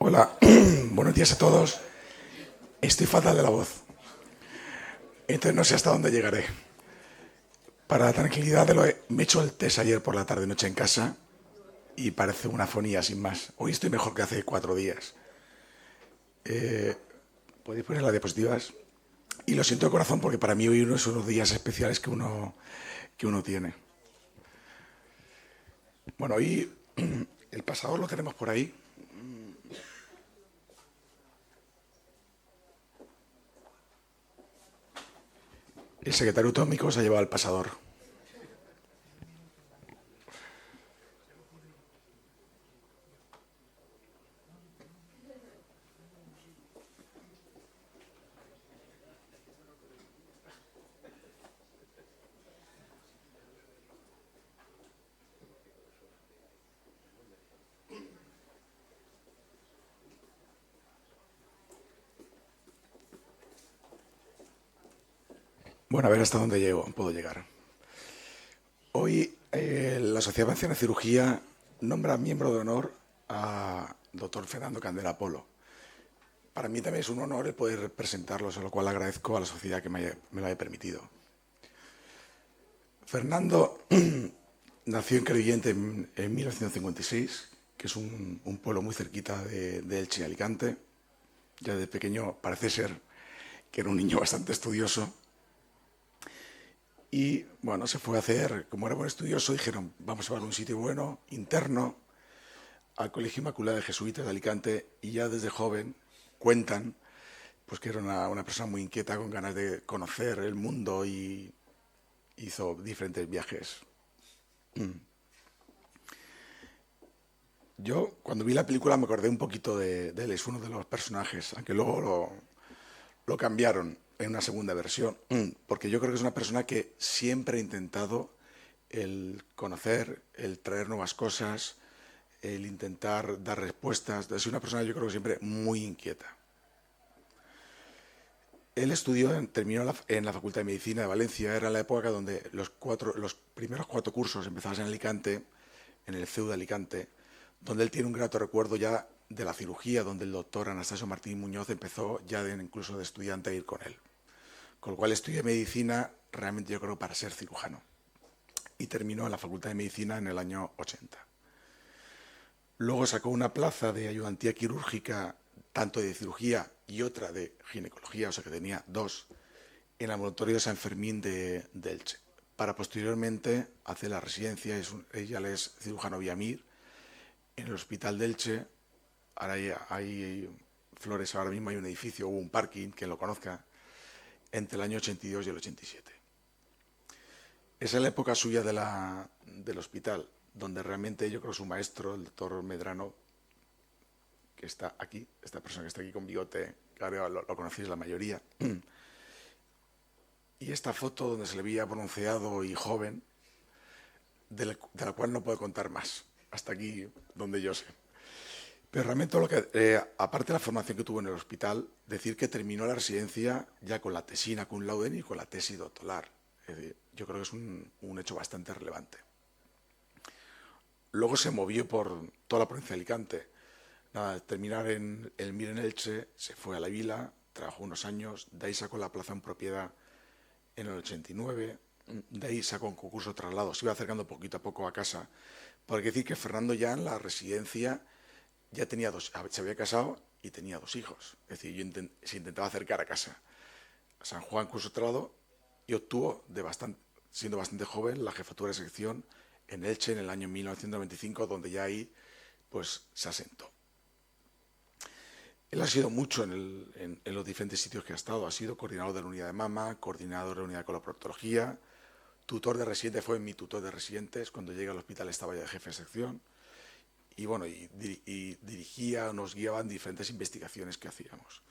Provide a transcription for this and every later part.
Hola, buenos días a todos. Estoy fatal de la voz, entonces no sé hasta dónde llegaré. Para la tranquilidad me he hecho el test ayer por la tarde-noche en casa y parece una fonía sin más. Hoy estoy mejor que hace 4 días. ¿Podéis poner las diapositivas? Y lo siento de corazón porque para mí hoy uno es unos días especiales que uno tiene. Bueno, hoy el pasador lo tenemos por ahí. El secretario autonómico se ha llevado el pasador. Bueno, a ver hasta dónde puedo llegar. Hoy la Sociedad Valenciana de Cirugía nombra miembro de honor a doctor Fernando Candela Polo. Para mí también es un honor el poder presentarlos, a lo cual agradezco a la sociedad que me lo haya permitido. Fernando nació en Crevillente en 1956, que es un pueblo muy cerquita de Elche y Alicante. Ya de pequeño parece ser que era un niño bastante estudioso. Y bueno, se fue a hacer, como era buen estudioso, dijeron, vamos a llevarlo a un sitio bueno, interno, al Colegio Inmaculado de Jesuitas de Alicante, y ya desde joven cuentan pues que era una persona muy inquieta, con ganas de conocer el mundo, y hizo diferentes viajes. Yo, cuando vi la película, me acordé un poquito de él, es uno de los personajes, aunque luego lo cambiaron en una segunda versión, porque yo creo que es una persona que siempre ha intentado el conocer, el traer nuevas cosas, el intentar dar respuestas. Es una persona, yo creo que siempre muy inquieta. Él terminó en la Facultad de Medicina de Valencia. Era la época donde los primeros 4 cursos empezaban en Alicante, en el CEU de Alicante, donde él tiene un grato recuerdo ya de la cirugía, donde el doctor Anastasio Martín Muñoz empezó ya incluso de estudiante a ir con él. Con lo cual estudié medicina realmente, yo creo, para ser cirujano. Y terminó en la Facultad de Medicina en el año 80. Luego sacó una plaza de ayudantía quirúrgica, tanto de cirugía y otra de ginecología, o sea que tenía dos, en el ambulatorio de San Fermín de Elche, para posteriormente hacer la residencia. Ella es cirujano Villamir en el Hospital de Elche. Ahora hay flores, ahora mismo hay un edificio, hubo un parking, quien lo conozca, entre el año 82 y el 87. Esa es la época suya del hospital, donde realmente yo creo que su maestro, el doctor Medrano, que está aquí, esta persona que está aquí con bigote, claro, lo conocéis la mayoría, y esta foto donde se le veía bronceado y joven, de la cual no puedo contar más, hasta aquí donde yo sé. Pero realmente aparte de la formación que tuvo en el hospital, decir que terminó la residencia ya con la tesina cum laude y con la tesis doctoral. Es decir, yo creo que es un hecho bastante relevante. Luego se movió por toda la provincia de Alicante. Nada, terminar en el MIR en Elche, se fue a la Vila, trabajó unos años, de ahí sacó la plaza en propiedad en el 89, de ahí sacó un concurso de traslado, se iba acercando poquito a poco a casa. Porque decir que Fernando ya en la residencia ya tenía se había casado y tenía 2 hijos. Es decir, se intentaba acercar a casa. A San Juan, curso de traslado, y obtuvo, siendo bastante joven, la jefatura de sección en Elche en el año 1995, donde ya ahí pues se asentó. Él ha sido mucho en los diferentes sitios que ha estado. Ha sido coordinador de la unidad de mama, coordinador de la unidad de coloproctología, tutor de residentes, fue mi tutor de residentes. Cuando llegué al hospital estaba ya de jefe de sección. Y bueno, y dirigía, nos guiaba en diferentes investigaciones que hacíamos.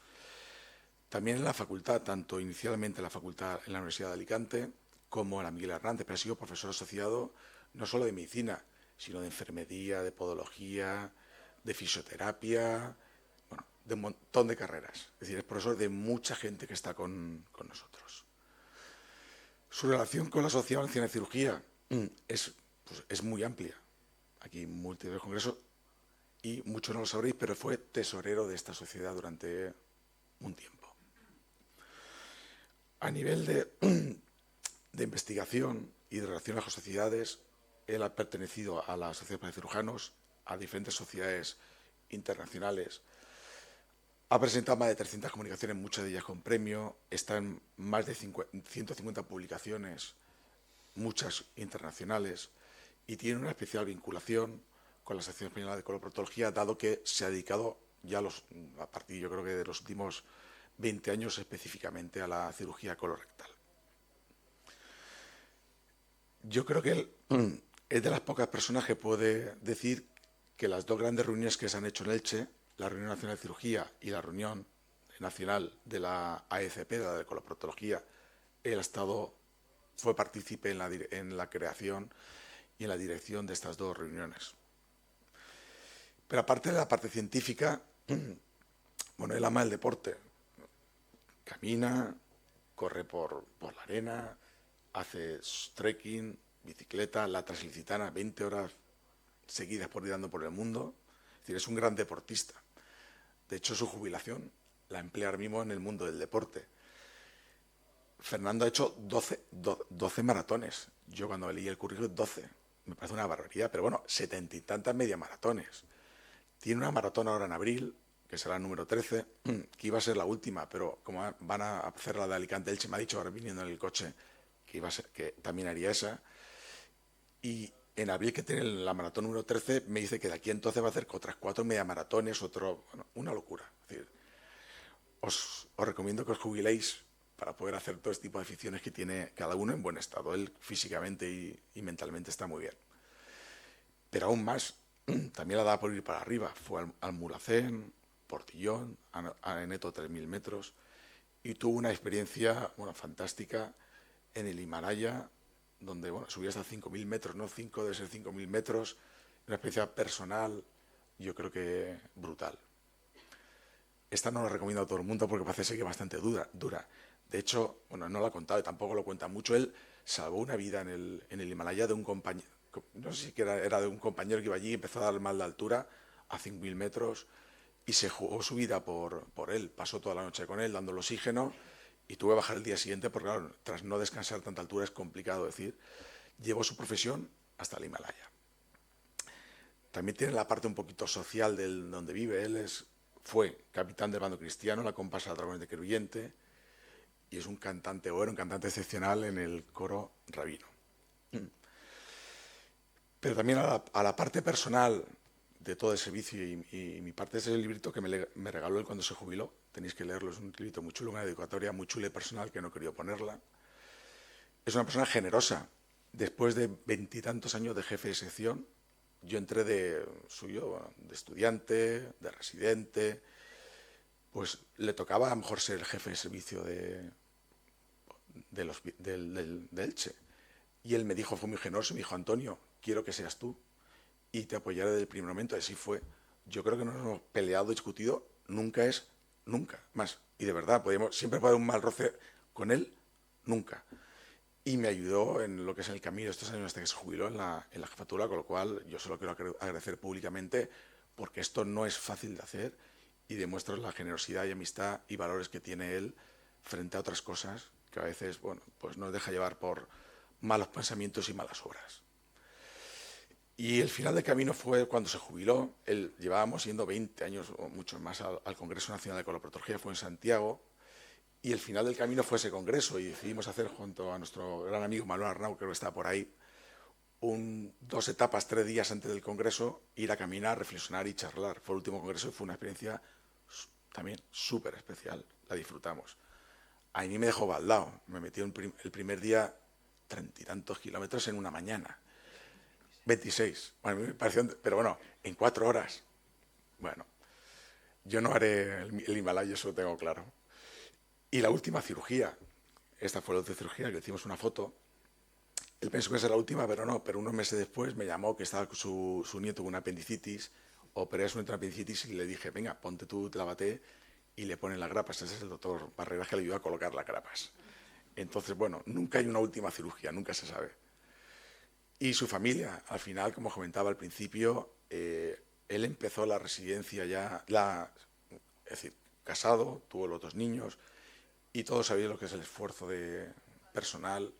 También en la facultad, tanto inicialmente en la facultad en la Universidad de Alicante, como en la Miguel Hernández, pero ha sido profesor asociado no solo de medicina, sino de enfermería, de podología, de fisioterapia, bueno, de un montón de carreras. Es decir, es profesor de mucha gente que está con nosotros. Su relación con la Sociedad Valenciana de Cirugía es muy amplia. Aquí múltiples congresos. y muchos no lo sabréis, pero fue tesorero de esta sociedad durante un tiempo. A nivel de investigación y de relación con las sociedades, él ha pertenecido a la Sociedad de Cirujanos, a diferentes sociedades internacionales. Ha presentado más de 300 comunicaciones, muchas de ellas con premio. Está en más de 150 publicaciones, muchas internacionales, y tiene una especial vinculación con la Asociación Española de Coloproctología, dado que se ha dedicado ya a partir, yo creo que de los últimos 20 años específicamente a la cirugía colorectal. Yo creo que él es de las pocas personas que puede decir que las dos grandes reuniones que se han hecho en Elche, la Reunión Nacional de Cirugía y la Reunión Nacional de la AECP, de la de Coloproctología, él fue partícipe en la creación y en la dirección de estas dos reuniones. Pero aparte de la parte científica, bueno, él ama el deporte. Camina, corre por la arena, hace trekking, bicicleta, la Translicitana, 20 horas seguidas por ir dando por el mundo. Es decir, es un gran deportista. De hecho, su jubilación la emplea ahora mismo en el mundo del deporte. Fernando ha hecho 12 maratones. Yo cuando leí el currículum, 12. Me parece una barbaridad, pero bueno, 70 y tantas media maratones. Tiene una maratón ahora en abril, que será el número 13, que iba a ser la última, pero como van a hacer la de Alicante-Elche, me ha dicho ahora viniendo en el coche que también haría esa. Y en abril, que tiene la maratón número 13, me dice que de aquí entonces va a hacer otras 4 media maratones, bueno, una locura. Es decir, os recomiendo que os jubiléis para poder hacer todo este tipo de aficiones que tiene cada uno en buen estado. Él físicamente y mentalmente está muy bien. Pero aún más, también la da por ir para arriba. Fue al Mulhacén, Portillón, a Eneto 3.000 metros, y tuvo una experiencia fantástica en el Himalaya, donde subía hasta 5.000 metros, no 5, debe ser 5.000 metros, una experiencia personal, yo creo que brutal. Esta no la recomiendo a todo el mundo porque parece ser que es bastante dura. De hecho, no la ha contado y tampoco lo cuenta mucho. Él salvó una vida en el Himalaya de un compañero, no sé si era de un compañero que iba allí y empezó a dar mal de altura a 5.000 metros y se jugó su vida por él. Pasó toda la noche con él dando el oxígeno y tuve que bajar el día siguiente porque, claro, tras no descansar a tanta altura es complicado decir. Llevó su profesión hasta el Himalaya. También tiene la parte un poquito social del donde vive. Él fue capitán del bando cristiano, la comparsa de Dragones de Crevillente, y es un cantante excepcional en el coro rabino. Pero también a la parte personal de todo el servicio y mi parte es el librito que me regaló él cuando se jubiló. Tenéis que leerlo, es un librito muy chulo, una dedicatoria muy chula y personal que no he querido ponerla. Es una persona generosa. Después de 20 y tantos años de jefe de sección, yo entré de estudiante, de residente, pues le tocaba a lo mejor ser el jefe de servicio de Elche. Y él me dijo, fue muy generoso, me dijo, Antonio, quiero que seas tú y te apoyaré desde el primer momento. Así fue. Yo creo que no nos hemos peleado, discutido, nunca más. Y de verdad, siempre puede haber un mal roce con él, nunca. Y me ayudó en lo que es el camino estos años hasta que se jubiló en la jefatura, con lo cual yo se lo quiero agradecer públicamente porque esto no es fácil de hacer y demuestra la generosidad y amistad y valores que tiene él frente a otras cosas que a veces, pues nos deja llevar por malos pensamientos y malas obras. Y el final del camino fue cuando se jubiló. Llevábamos yendo 20 años o muchos más al Congreso Nacional de Coloproctología, fue en Santiago. Y el final del camino fue ese congreso y decidimos hacer junto a nuestro gran amigo Manuel Arnau, que creo que está por ahí, 2 etapas, 3 días antes del congreso, ir a caminar, reflexionar y charlar. Fue el último congreso y fue una experiencia también súper especial, la disfrutamos. A mí me dejó baldado, me metió el primer día 30 y tantos kilómetros en una mañana. 26, bueno, me pareció, pero bueno, en 4 horas. Bueno, yo no haré el Himalaya, eso lo tengo claro. Y la última cirugía, esta fue la última cirugía, que hicimos una foto. Él pensó que esa era la última, pero no. Pero unos meses después me llamó que estaba su nieto con una apendicitis. Operé a su nieto una apendicitis y le dije, venga, ponte tú, lávate y le ponen las grapas. Ese es el doctor Barreras que le ayudó a colocar las grapas. Entonces, bueno, nunca hay una última cirugía, nunca se sabe. Y su familia, al final, como comentaba al principio, él empezó la residencia ya, es decir, casado, tuvo los 2 niños, y todos sabéis lo que es el esfuerzo personal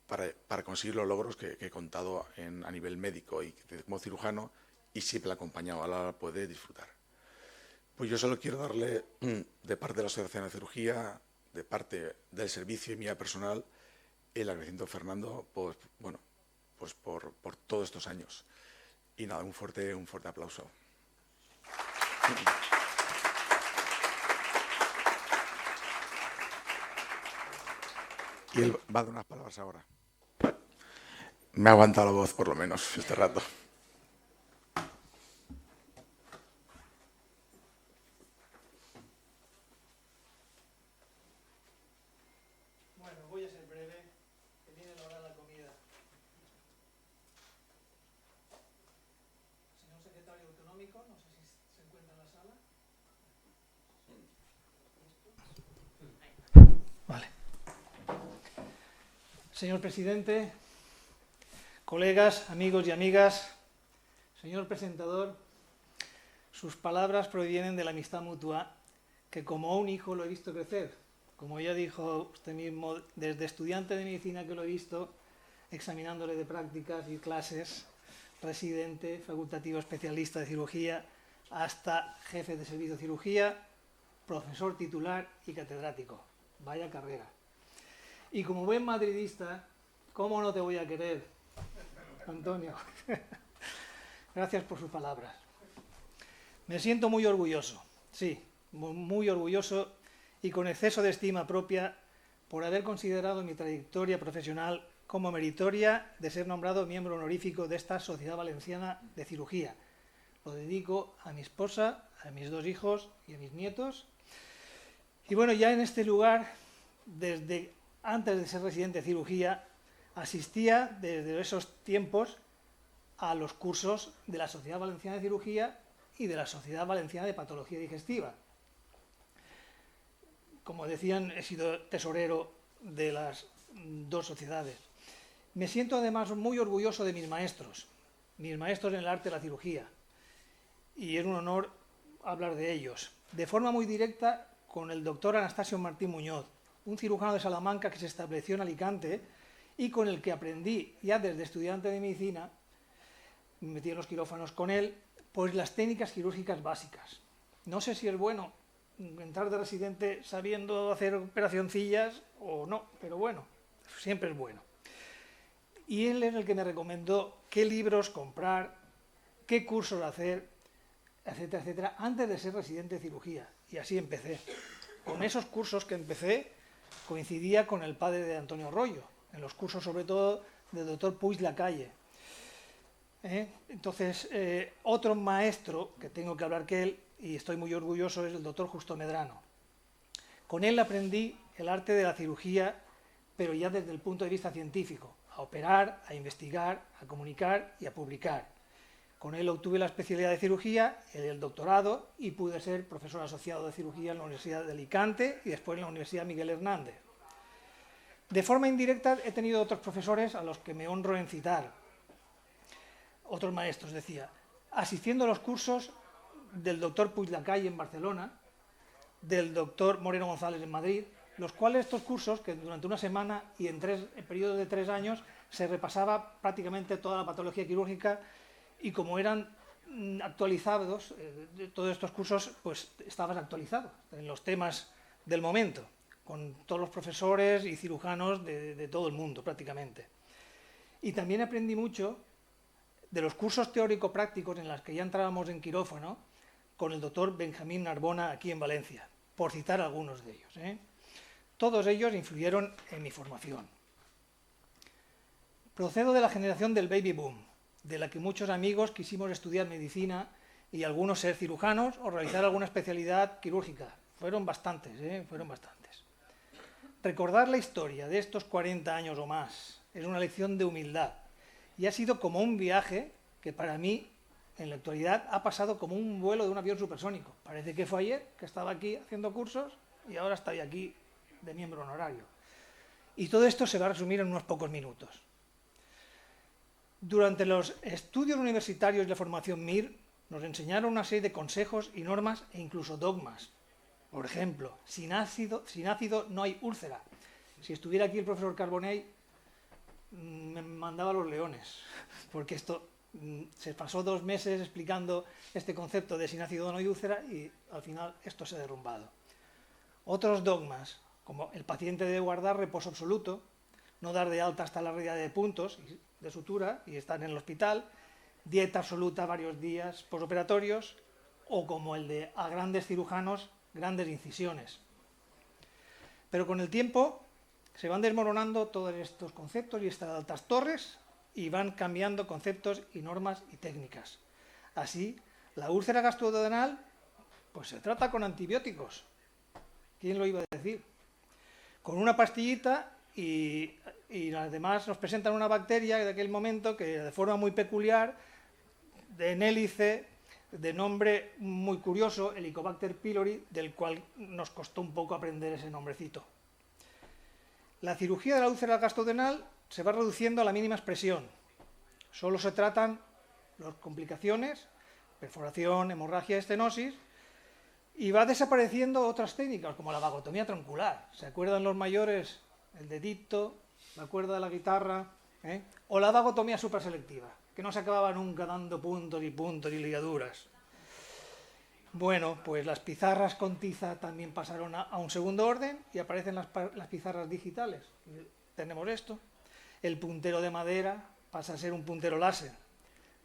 para conseguir los logros que he contado a nivel médico y como cirujano, y siempre le he acompañado. Ahora puede disfrutar. Pues yo solo quiero darle, de parte de la Asociación de Cirugía, de parte del servicio y mía personal, el agradecimiento a Fernando, pues, bueno, pues por todos estos años. Y nada, un fuerte aplauso. Y él va a dar unas palabras ahora. Me ha aguantado la voz, por lo menos, este rato. Bueno, voy a ser breve, que viene la hora de la comida. Señor secretario autonómico, no sé si se encuentra en la sala. Vale. Señor presidente, colegas, amigos y amigas, señor presentador, sus palabras provienen de la amistad mutua que como un hijo lo he visto crecer. Como ya dijo usted mismo, desde estudiante de medicina que lo he visto, examinándole de prácticas y clases, residente, facultativo especialista de cirugía, hasta jefe de servicio de cirugía, profesor titular y catedrático. Vaya carrera. Y como buen madridista, ¿cómo no te voy a querer, Antonio? Gracias por sus palabras. Me siento muy orgulloso, sí, muy orgulloso y con exceso de estima propia por haber considerado mi trayectoria profesional como meritoria de ser nombrado miembro honorífico de esta Sociedad Valenciana de Cirugía. Lo dedico a mi esposa, a mis 2 hijos y a mis nietos. Y bueno, ya en este lugar, desde antes de ser residente de cirugía, asistía desde esos tiempos a los cursos de la Sociedad Valenciana de Cirugía y de la Sociedad Valenciana de Patología Digestiva. Como decían, he sido tesorero de las 2 sociedades. Me siento además muy orgulloso de mis maestros en el arte de la cirugía, y es un honor hablar de ellos. De forma muy directa con el doctor Anastasio Martín Muñoz, un cirujano de Salamanca que se estableció en Alicante y con el que aprendí ya desde estudiante de medicina, me metí en los quirófanos con él, pues las técnicas quirúrgicas básicas. No sé si es bueno entrar de residente sabiendo hacer operacioncillas o no, pero bueno, siempre es bueno. Y él es el que me recomendó qué libros comprar, qué cursos hacer, etcétera, etcétera, antes de ser residente de cirugía. Y así empecé. Con esos cursos que empecé, coincidía con el padre de Antonio Arroyo, en los cursos sobre todo del doctor Puig Lacalle. Entonces, otro maestro que tengo que hablar que él, y estoy muy orgulloso, es el doctor Justo Medrano. Con él aprendí el arte de la cirugía, pero ya desde el punto de vista científico, a operar, a investigar, a comunicar y a publicar. Con él obtuve la especialidad de cirugía, el doctorado, y pude ser profesor asociado de cirugía en la Universidad de Alicante y después en la Universidad Miguel Hernández. De forma indirecta he tenido otros profesores a los que me honro en citar. Otros maestros, decía, asistiendo a los cursos del doctor Puig Lacalle en Barcelona, del doctor Moreno González en Madrid, los cuales estos cursos, que durante una semana y en periodos de 3 años, se repasaba prácticamente toda la patología quirúrgica, y como eran actualizados, todos estos cursos, pues estaban actualizados en los temas del momento, con todos los profesores y cirujanos de todo el mundo prácticamente. Y también aprendí mucho de los cursos teórico-prácticos en los que ya entrábamos en quirófano con el doctor Benjamín Narbona aquí en Valencia, por citar algunos de ellos. Todos ellos influyeron en mi formación. Procedo de la generación del baby boom, de la que muchos amigos quisimos estudiar medicina y algunos ser cirujanos o realizar alguna especialidad quirúrgica. Fueron bastantes, fueron bastantes. Recordar la historia de estos 40 años o más es una lección de humildad y ha sido como un viaje que para mí, en la actualidad, ha pasado como un vuelo de un avión supersónico. Parece que fue ayer que estaba aquí haciendo cursos y ahora estoy aquí de miembro honorario. Y todo esto se va a resumir en unos pocos minutos. Durante los estudios universitarios y la formación MIR, nos enseñaron una serie de consejos y normas e incluso dogmas. Por ejemplo, sin ácido no hay úlcera. Si estuviera aquí el profesor Carbonell, me mandaba a los leones, porque esto se pasó 2 meses explicando este concepto de sin ácido no hay úlcera y al final esto se ha derrumbado. Otros dogmas, como el paciente debe guardar reposo absoluto, no dar de alta hasta la realidad de puntos de sutura y estar en el hospital, dieta absoluta varios días posoperatorios, o como el de a grandes cirujanos, grandes incisiones. Pero con el tiempo se van desmoronando todos estos conceptos y estas altas torres y van cambiando conceptos y normas y técnicas. Así, la úlcera gastroduodenal pues se trata con antibióticos. ¿Quién lo iba a decir? Con una pastillita y además nos presentan una bacteria de aquel momento que de forma muy peculiar, de hélice, de nombre muy curioso, Helicobacter pylori, del cual nos costó un poco aprender ese nombrecito. La cirugía de la úlcera gastroduodenal se va reduciendo a la mínima expresión. Solo se tratan las complicaciones, perforación, hemorragia, estenosis, y va desapareciendo otras técnicas, como la vagotomía troncular. ¿Se acuerdan los mayores? El dedito, la cuerda de la guitarra, o la vagotomía supraselectiva, que no se acababa nunca dando puntos y ligaduras. Bueno, pues las pizarras con tiza también pasaron a un segundo orden y aparecen las pizarras digitales. Tenemos esto. El puntero de madera pasa a ser un puntero láser.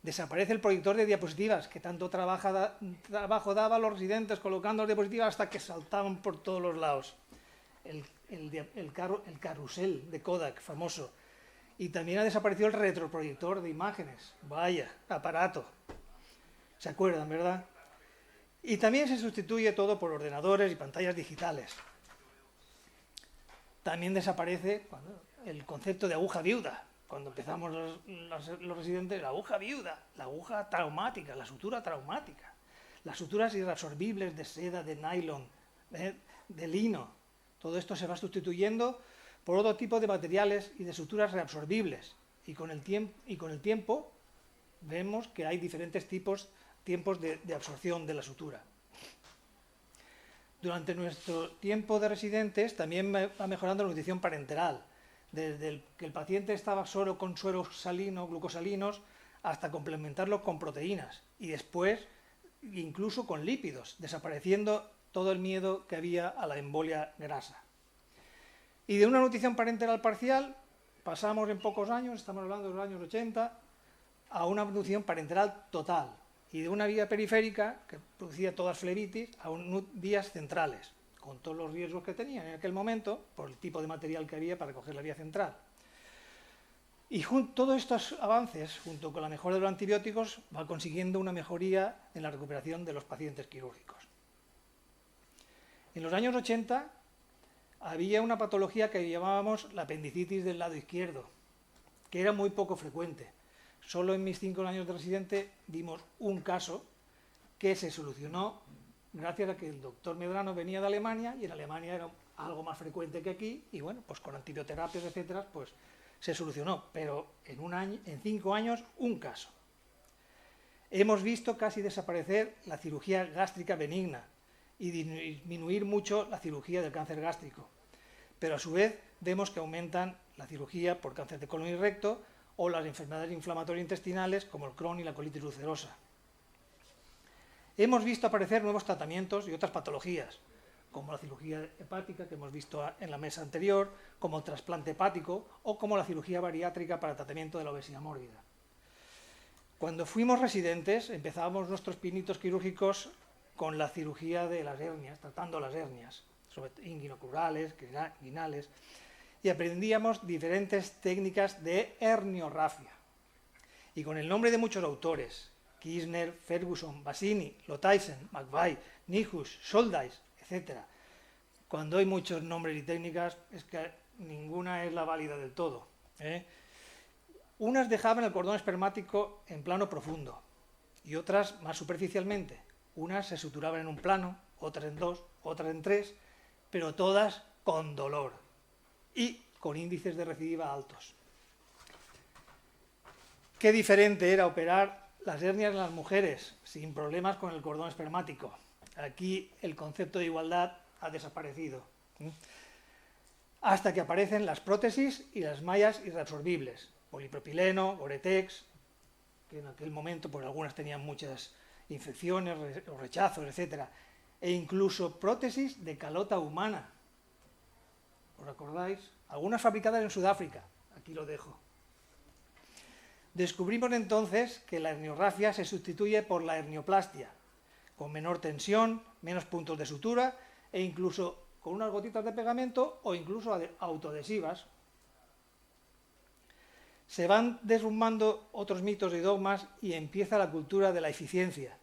Desaparece el proyector de diapositivas, que tanto trabajo daba a los residentes colocando las diapositivas hasta que saltaban por todos los lados. El carrusel de Kodak, famoso. Y también ha desaparecido el retroproyector de imágenes. Vaya, aparato. ¿Se acuerdan, verdad? Y también se sustituye todo por ordenadores y pantallas digitales. También desaparece el concepto de aguja viuda. Cuando empezamos los residentes, la aguja viuda, la aguja traumática, la sutura traumática, las suturas irreabsorbibles de seda, de nylon, de lino. Todo esto se va sustituyendo por otro tipo de materiales y de suturas reabsorbibles. Y con el tiempo vemos que hay diferentes tiempos de absorción de la sutura. Durante nuestro tiempo de residentes también va mejorando la nutrición parenteral, desde que el paciente estaba solo con sueros salinos, glucosalinos, hasta complementarlo con proteínas y después incluso con lípidos, desapareciendo todo el miedo que había a la embolia grasa. Y de una nutrición parenteral parcial pasamos en pocos años, estamos hablando de los años 80, a una nutrición parenteral total, y de una vía periférica que producía todas flebitis a vías centrales, con todos los riesgos que tenían en aquel momento por el tipo de material que había para coger la vía central. Y todos estos avances, junto con la mejora de los antibióticos, va consiguiendo una mejoría en la recuperación de los pacientes quirúrgicos. En los años 80 había una patología que llamábamos la apendicitis del lado izquierdo, que era muy poco frecuente. Solo en mis 5 años de residente dimos un caso que se solucionó gracias a que el doctor Medrano venía de Alemania y en Alemania era algo más frecuente que aquí y bueno, pues con antibioterapias, etcétera, pues se solucionó, pero en 5 años un caso. Hemos visto casi desaparecer la cirugía gástrica benigna y disminuir mucho la cirugía del cáncer gástrico, pero a su vez vemos que aumentan la cirugía por cáncer de colon y recto o las enfermedades inflamatorias intestinales como el Crohn y la colitis ulcerosa. Hemos visto aparecer nuevos tratamientos y otras patologías, como la cirugía hepática que hemos visto en la mesa anterior, como el trasplante hepático o como la cirugía bariátrica para el tratamiento de la obesidad mórbida. Cuando fuimos residentes empezábamos nuestros pinitos quirúrgicos con la cirugía de las hernias, tratando las hernias, sobre inguinocrurales, inguinales, y aprendíamos diferentes técnicas de herniorrafia. Y con el nombre de muchos autores, Kirchner, Ferguson, Bassini, Lothuysen, McVeigh, Nijus, Soldays, etc. Cuando hay muchos nombres y técnicas, es que ninguna es la válida del todo. Unas dejaban el cordón espermático en plano profundo y otras más superficialmente. Unas se suturaban en un plano, otras en 2, otras en 3, pero todas con dolor y con índices de recidiva altos. Qué diferente era operar las hernias en las mujeres, sin problemas con el cordón espermático. Aquí el concepto de igualdad ha desaparecido. Hasta que aparecen las prótesis y las mallas irreabsorbibles, polipropileno, Gore-Tex, que en aquel momento pues algunas tenían muchas infecciones o rechazos, etcétera, e incluso prótesis de calota humana. ¿Os acordáis? Algunas fabricadas en Sudáfrica, aquí lo dejo. Descubrimos entonces que la herniorrafia se sustituye por la hernioplastia, con menor tensión, menos puntos de sutura e incluso con unas gotitas de pegamento o incluso autoadhesivas. Se van derrumbando otros mitos y dogmas y empieza la cultura de la eficiencia,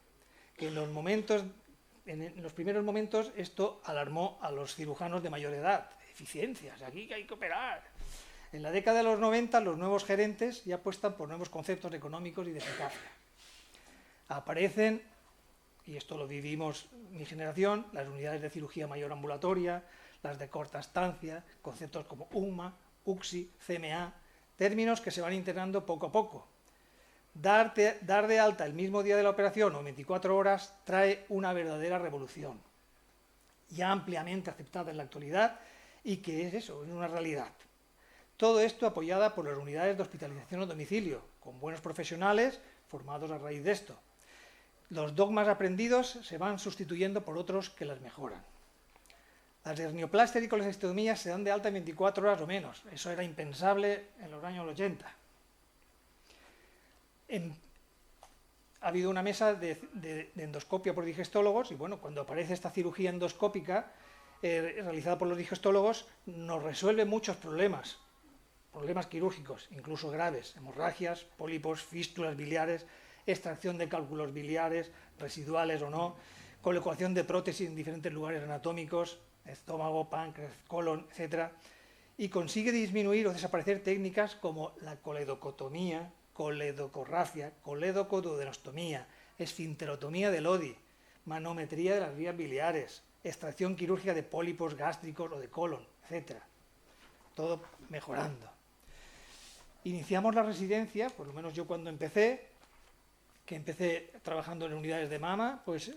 que en los primeros momentos esto alarmó a los cirujanos de mayor edad. Eficiencias, aquí hay que operar. En la década de los 90 los nuevos gerentes ya apuestan por nuevos conceptos económicos y de eficacia. Aparecen, y esto lo vivimos mi generación, las unidades de cirugía mayor ambulatoria, las de corta estancia, conceptos como UMA, UCSI, CMA, términos que se van integrando poco a poco. Dar de alta el mismo día de la operación o 24 horas trae una verdadera revolución, ya ampliamente aceptada en la actualidad y que es eso, es una realidad. Todo esto apoyada por las unidades de hospitalización a domicilio, con buenos profesionales formados a raíz de esto. Los dogmas aprendidos se van sustituyendo por otros que las mejoran. Las hernioplastia y colecistectomías se dan de alta en 24 horas o menos. Eso era impensable en los años 80. Ha habido una mesa de endoscopia por digestólogos y bueno, cuando aparece esta cirugía endoscópica realizada por los digestólogos nos resuelve muchos problemas quirúrgicos, incluso graves, hemorragias, pólipos, fístulas biliares, extracción de cálculos biliares, residuales o no, colocación de prótesis en diferentes lugares anatómicos, estómago, páncreas, colon, etc. Y consigue disminuir o desaparecer técnicas como la coledocotomía, coledocorrafia, coledocoduodenostomía, esfinterotomía del ODI, manometría de las vías biliares, extracción quirúrgica de pólipos gástricos o de colon, etc. Todo mejorando. Iniciamos la residencia, por lo menos yo cuando empecé trabajando en unidades de mama, pues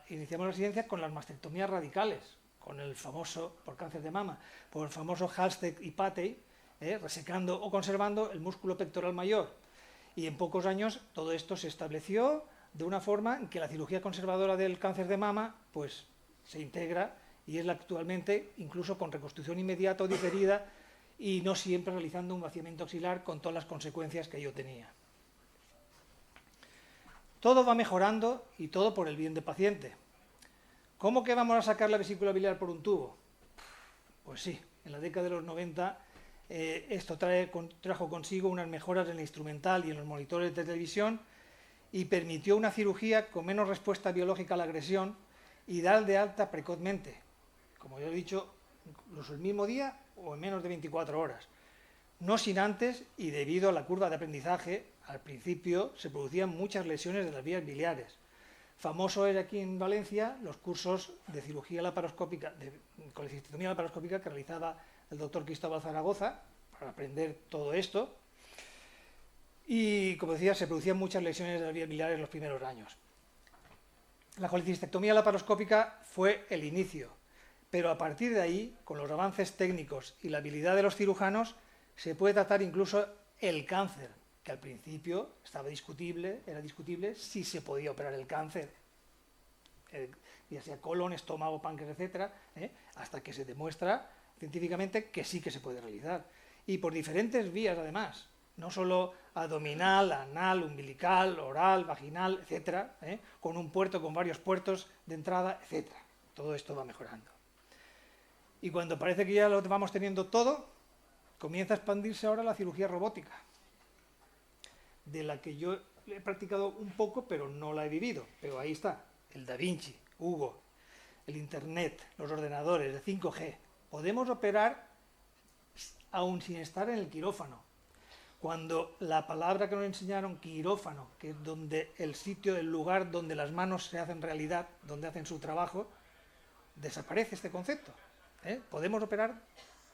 iniciamos la residencia con las mastectomías radicales, con el famoso, por cáncer de mama, por el famoso Halsted y Patey, resecando o conservando el músculo pectoral mayor. Y en pocos años todo esto se estableció de una forma en que la cirugía conservadora del cáncer de mama pues, se integra y es actualmente incluso con reconstrucción inmediata o diferida y no siempre realizando un vaciamiento axilar con todas las consecuencias que ello tenía. Todo va mejorando y todo por el bien del paciente. ¿Cómo que vamos a sacar la vesícula biliar por un tubo? Pues sí, en la década de los 90 esto trajo consigo unas mejoras en el instrumental y en los monitores de televisión y permitió una cirugía con menos respuesta biológica a la agresión y dar de alta precozmente, como ya he dicho, incluso el mismo día o en menos de 24 horas. No sin antes, y debido a la curva de aprendizaje, al principio se producían muchas lesiones de las vías biliares. Famoso era aquí en Valencia los cursos de cirugía laparoscópica, de colecistectomía laparoscópica que realizaba el doctor Cristóbal Zaragoza para aprender todo esto. Y, como decía, se producían muchas lesiones de las vías biliares en los primeros años. La colecistectomía laparoscópica fue el inicio, pero a partir de ahí, con los avances técnicos y la habilidad de los cirujanos, se puede tratar incluso el cáncer, que al principio era discutible si se podía operar el cáncer, ya sea colon, estómago, páncreas, etc., hasta que se demuestra científicamente que sí que se puede realizar. Y por diferentes vías, además, no solo abdominal, anal, umbilical, oral, vaginal, etc., con un puerto, con varios puertos de entrada, etc. Todo esto va mejorando. Y cuando parece que ya lo vamos teniendo todo, comienza a expandirse ahora la cirugía robótica, de la que yo he practicado un poco, pero no la he vivido. Pero ahí está, el Da Vinci, Hugo, el Internet, los ordenadores, el 5G. Podemos operar aún sin estar en el quirófano. Cuando la palabra que nos enseñaron, quirófano, que es donde el sitio, el lugar donde las manos se hacen realidad, donde hacen su trabajo, desaparece este concepto. Podemos operar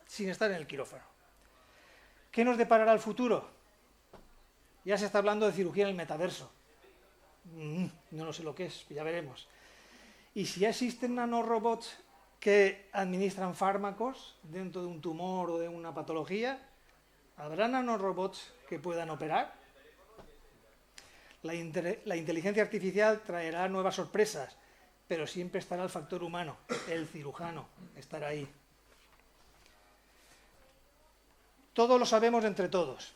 sin estar en el quirófano. ¿Qué nos deparará el futuro? Ya se está hablando de cirugía en el metaverso. No lo sé lo que es, ya veremos. Y si ya existen nanorobots que administran fármacos dentro de un tumor o de una patología, ¿habrá nanorobots que puedan operar? La inteligencia artificial traerá nuevas sorpresas, pero siempre estará el factor humano, el cirujano, estará ahí. Todos lo sabemos entre todos.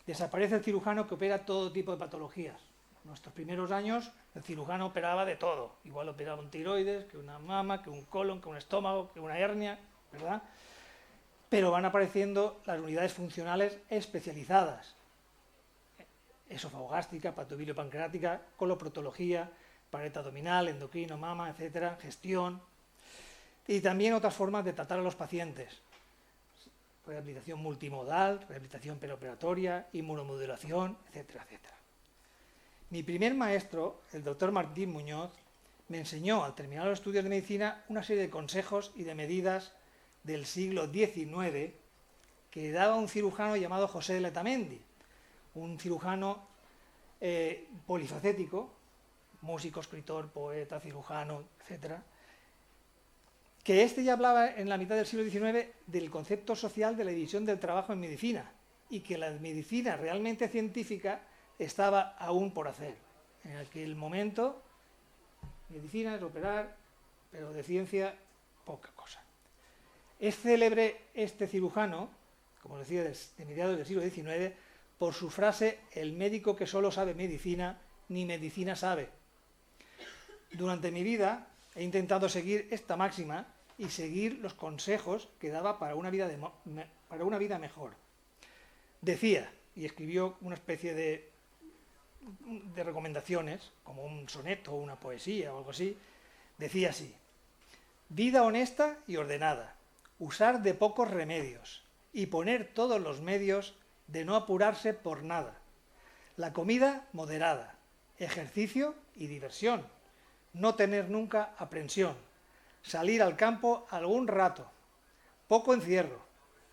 Desaparece el cirujano que opera todo tipo de patologías. En nuestros primeros años el cirujano operaba de todo. Igual operaba un tiroides, que una mama, que un colon, que un estómago, que una hernia, ¿verdad? Pero van apareciendo las unidades funcionales especializadas. Esofagogástrica, patobilio-pancreática, coloproctología, pared abdominal, endocrino, mama, etcétera, gestión. Y también otras formas de tratar a los pacientes. Rehabilitación multimodal, rehabilitación perioperatoria, inmunomodulación, etcétera, etcétera. Mi primer maestro, el doctor Martín Muñoz, me enseñó al terminar los estudios de medicina una serie de consejos y de medidas del siglo XIX que daba un cirujano llamado José de Letamendi, un cirujano polifacético, músico, escritor, poeta, cirujano, etcétera, que ya hablaba en la mitad del siglo XIX del concepto social de la división del trabajo en medicina y que la medicina realmente científica estaba aún por hacer. En aquel momento, medicina es operar, pero de ciencia, poca cosa. Es célebre este cirujano, como decía, de mediados del siglo XIX, por su frase: el médico que solo sabe medicina, ni medicina sabe. Durante mi vida he intentado seguir esta máxima y seguir los consejos que daba para una vida mejor. Decía, y escribió una especie de recomendaciones, como un soneto o una poesía o algo así, decía así: vida honesta y ordenada, usar de pocos remedios y poner todos los medios de no apurarse por nada, la comida moderada, ejercicio y diversión, no tener nunca aprensión, salir al campo algún rato, poco encierro,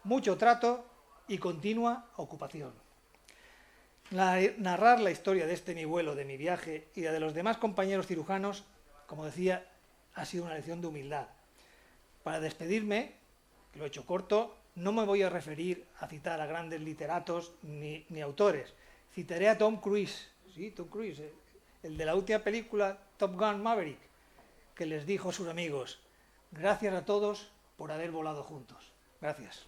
mucho trato y continua ocupación. Narrar la historia de mi vuelo, de mi viaje y la de los demás compañeros cirujanos, como decía, ha sido una lección de humildad. Para despedirme, que lo he hecho corto, no me voy a referir a citar a grandes literatos ni autores. Citaré a Tom Cruise, sí, Tom Cruise, el de la última película Top Gun Maverick, que les dijo a sus amigos: gracias a todos por haber volado juntos. Gracias.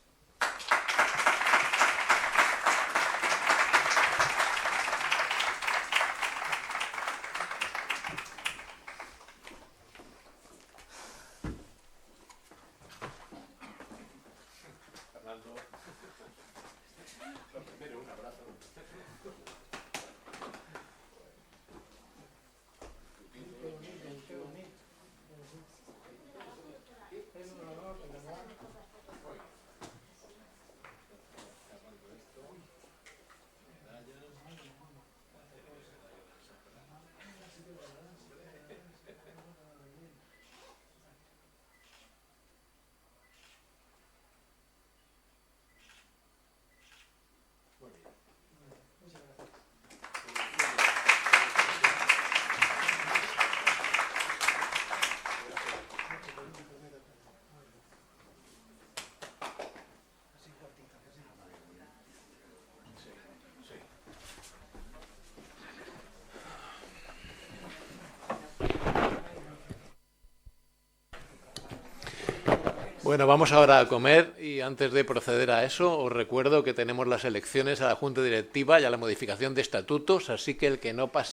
Bueno, vamos ahora a comer y antes de proceder a eso os recuerdo que tenemos las elecciones a la Junta Directiva y a la modificación de estatutos, así que el que no pase